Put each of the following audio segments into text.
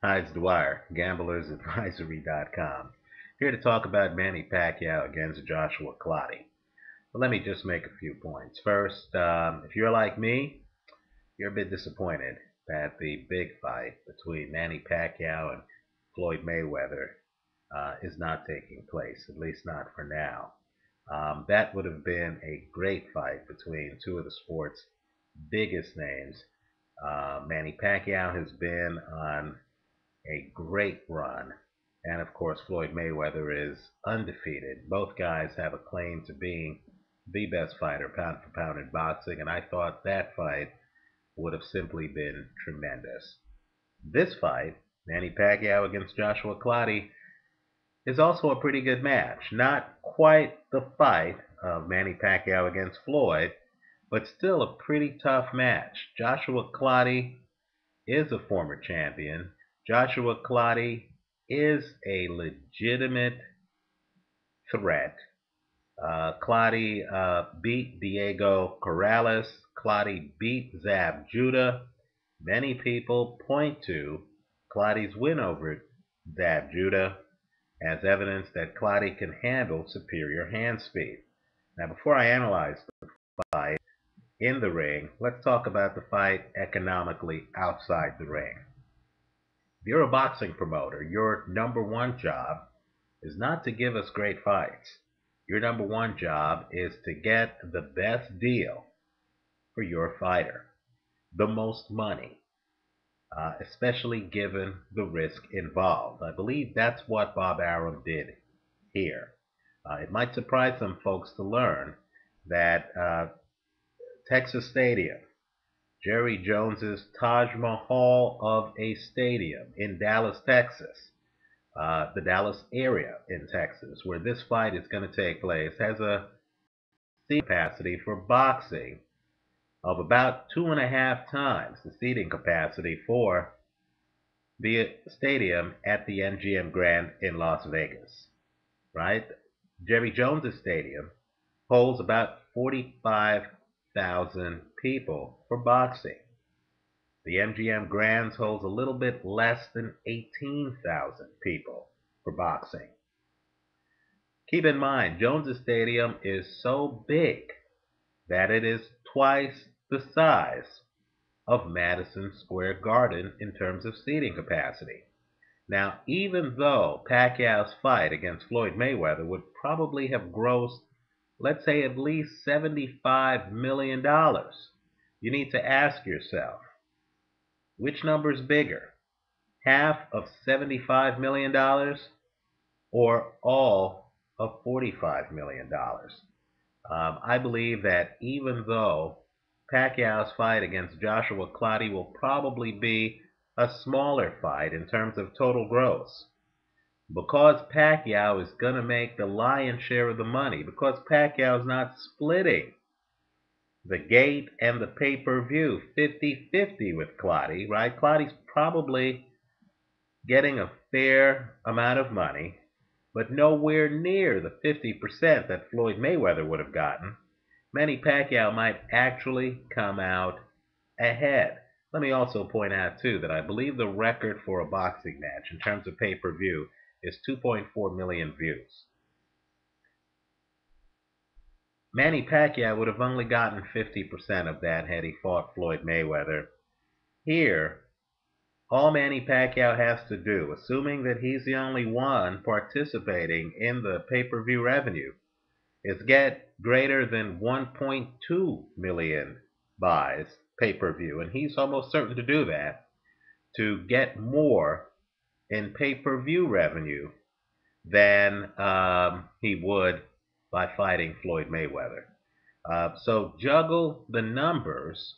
Hi, it's Dwyer, GamblersAdvisory.com. Here to talk about Manny Pacquiao against Joshua Clottey. But let me just make a few points. First, if you're like me, you're a bit disappointed that the big fight between Manny Pacquiao and Floyd Mayweather is not taking place, at least not for now. That would have been a great fight between two of the sport's biggest names. Manny Pacquiao has been on a great run. And of course, Floyd Mayweather is undefeated. Both guys have a claim to being the best fighter pound for pound in boxing, and I thought that fight would have simply been tremendous. This fight, Manny Pacquiao against Joshua Clottey, is also a pretty good match. Not quite the fight of Manny Pacquiao against Floyd, but still a pretty tough match. Joshua Clottey is a former champion. Joshua Clottey is a legitimate threat. Clottey beat Diego Corrales. Clottey beat Zab Judah. Many people point to Clottey's win over Zab Judah as evidence that Clottey can handle superior hand speed. Now, before I analyze the fight in the ring, let's talk about the fight economically outside the ring. If you're a boxing promoter, your number one job is not to give us great fights. Your number one job is to get the best deal for your fighter, the most money, especially given the risk involved. I believe that's what Bob Arum did here. It might surprise some folks to learn that Texas Stadium, Jerry Jones's Taj Mahal of a stadium in Dallas, Texas, the Dallas area in Texas, where this fight is going to take place, has a seating capacity for boxing of about 2.5 times the seating capacity for the stadium at the MGM Grand in Las Vegas. Right? Jerry Jones's stadium holds about 45,000 people for boxing. The MGM Grands holds a little bit less than 18,000 people for boxing. Keep in mind, Jones's Stadium is so big that it is twice the size of Madison Square Garden in terms of seating capacity. Now, even though Pacquiao's fight against Floyd Mayweather would probably have grossed, let's say, at least $75 million, you need to ask yourself, which number is bigger? Half of $75 million or all of $45 million? I believe that even though Pacquiao's fight against Joshua Clottey will probably be a smaller fight in terms of total gross, because Pacquiao is going to make the lion's share of the money, because Pacquiao is not splitting the gate and the pay-per-view 50-50 with Clottey, right? Clottey's probably getting a fair amount of money, but nowhere near the 50% that Floyd Mayweather would have gotten. Manny Pacquiao might actually come out ahead. Let me also point out, too, that I believe the record for a boxing match in terms of pay-per-view is 2.4 million views. Manny Pacquiao would have only gotten 50% of that had he fought Floyd Mayweather. Here, all Manny Pacquiao has to do, assuming that he's the only one participating in the pay-per-view revenue, is get greater than 1.2 million buys pay-per-view, and he's almost certain to do that, to get more in pay-per-view revenue than he would by fighting Floyd Mayweather. So juggle the numbers,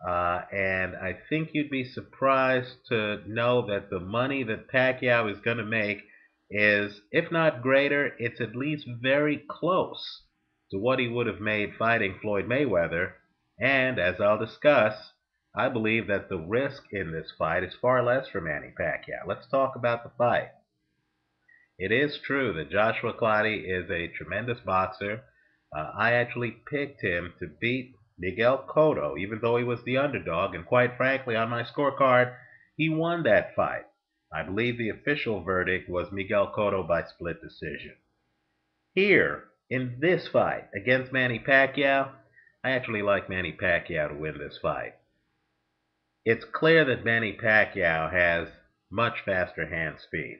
and I think you'd be surprised to know that the money that Pacquiao is going to make is, if not greater, it's at least very close to what he would have made fighting Floyd Mayweather. And as I'll discuss, I believe that the risk in this fight is far less for Manny Pacquiao. Let's talk about the fight. It is true that Joshua Clottey is a tremendous boxer. I actually picked him to beat Miguel Cotto, even though he was the underdog. And quite frankly, on my scorecard, he won that fight. I believe the official verdict was Miguel Cotto by split decision. Here, in this fight against Manny Pacquiao, I actually like Manny Pacquiao to win this fight. It's clear that Manny Pacquiao has much faster hand speed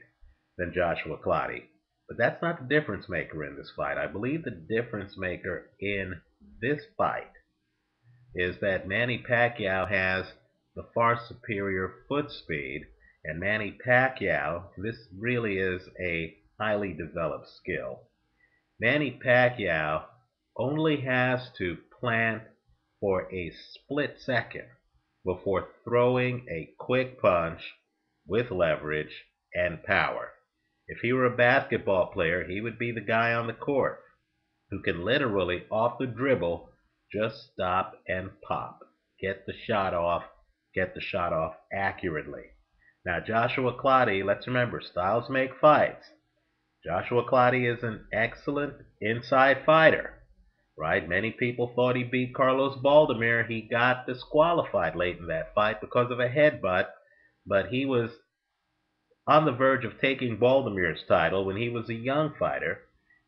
than Joshua Clottey. But that's not the difference maker in this fight. I believe the difference maker in this fight is that Manny Pacquiao has the far superior foot speed, and Manny Pacquiao, this really is a highly developed skill. Manny Pacquiao only has to plant for a split second before throwing a quick punch with leverage and power. If he were a basketball player, he would be the guy on the court who can literally, off the dribble, just stop and pop. Get the shot off accurately. Now, Joshua Clottey, let's remember, styles make fights. Joshua Clottey is an excellent inside fighter, right? Many people thought he beat Carlos Baldomir. He got disqualified late in that fight because of a headbutt, but he was on the verge of taking Baldomir's title when he was a young fighter.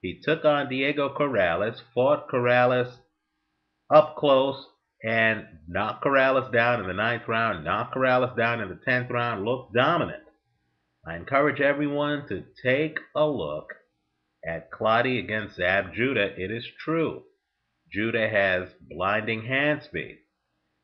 He took on Diego Corrales, fought Corrales up close, and knocked Corrales down in the 9th round, knocked Corrales down in the 10th round, looked dominant. I encourage everyone to take a look at Clottey against Zab Judah. It is true, Judah has blinding hand speed.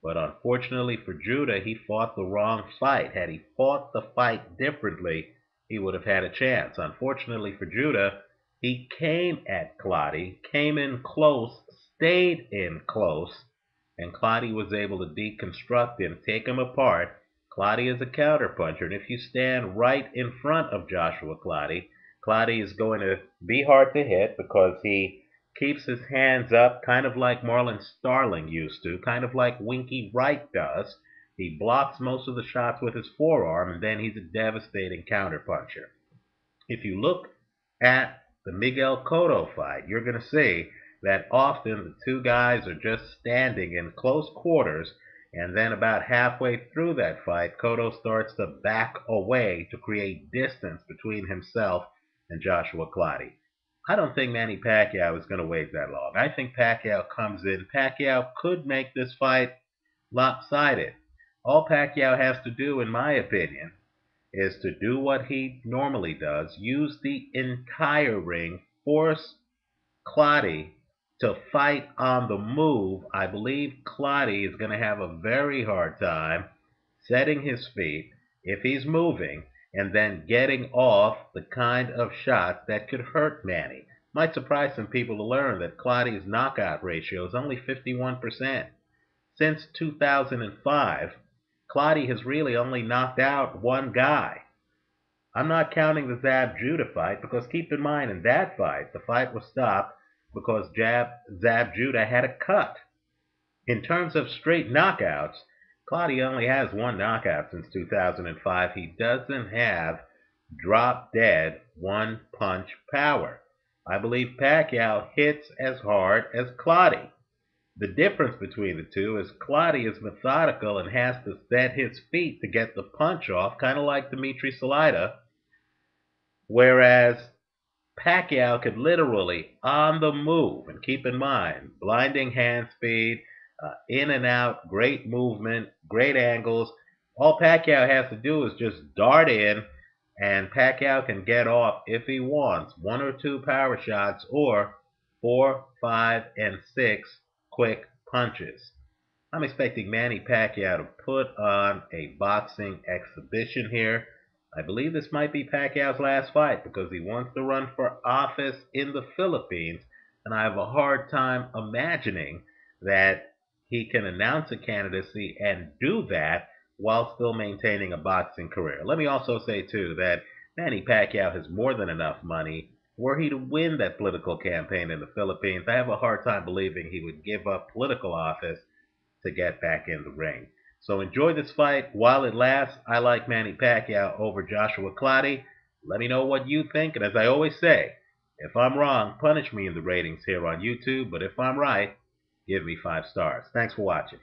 But unfortunately for Judah, he fought the wrong fight. Had he fought the fight differently, he would have had a chance. Unfortunately for Judah, he came at Clottey, came in close, stayed in close, and Clottey was able to deconstruct him, take him apart. Clottey is a counterpuncher, and if you stand right in front of Joshua Clottey, Clottey is going to be hard to hit because he keeps his hands up, kind of like Marlon Starling used to, kind of like Winky Wright does. He blocks most of the shots with his forearm, and then he's a devastating counterpuncher. If you look at the Miguel Cotto fight, you're going to see that often the two guys are just standing in close quarters, and then about halfway through that fight, Cotto starts to back away to create distance between himself and Joshua Clottey. I don't think Manny Pacquiao is going to wait that long. I think Pacquiao comes in. Pacquiao could make this fight lopsided. All Pacquiao has to do, in my opinion, is to do what he normally does, use the entire ring, force Clottey to fight on the move. I believe Clottey is going to have a very hard time setting his feet if he's moving and then getting off the kind of shots that could hurt Manny. Might surprise some people to learn that Clottey's knockout ratio is only 51%. Since 2005, Clottey has really only knocked out one guy. I'm not counting the Zab Judah fight because keep in mind in that fight, the fight was stopped because Zab Judah had a cut. In terms of straight knockouts, Clottey only has one knockout since 2005. He doesn't have drop-dead one-punch power. I believe Pacquiao hits as hard as Clottey. The difference between the two is Clottey is methodical and has to set his feet to get the punch off, kind of like Dimitri Salida, whereas Pacquiao could literally, on the move, and keep in mind, blinding hand speed, in and out, great movement, great angles. All Pacquiao has to do is just dart in, and Pacquiao can get off, if he wants, one or two power shots or 4, 5, and 6 quick punches. I'm expecting Manny Pacquiao to put on a boxing exhibition here. I believe this might be Pacquiao's last fight because he wants to run for office in the Philippines, and I have a hard time imagining that he can announce a candidacy and do that while still maintaining a boxing career. Let me also say, too, that Manny Pacquiao has more than enough money. Were he to win that political campaign in the Philippines, I have a hard time believing he would give up political office to get back in the ring. So enjoy this fight while it lasts. I like Manny Pacquiao over Joshua Clottey. Let me know what you think. And as I always say, if I'm wrong, punish me in the ratings here on YouTube. But if I'm right, give me 5 stars. Thanks for watching.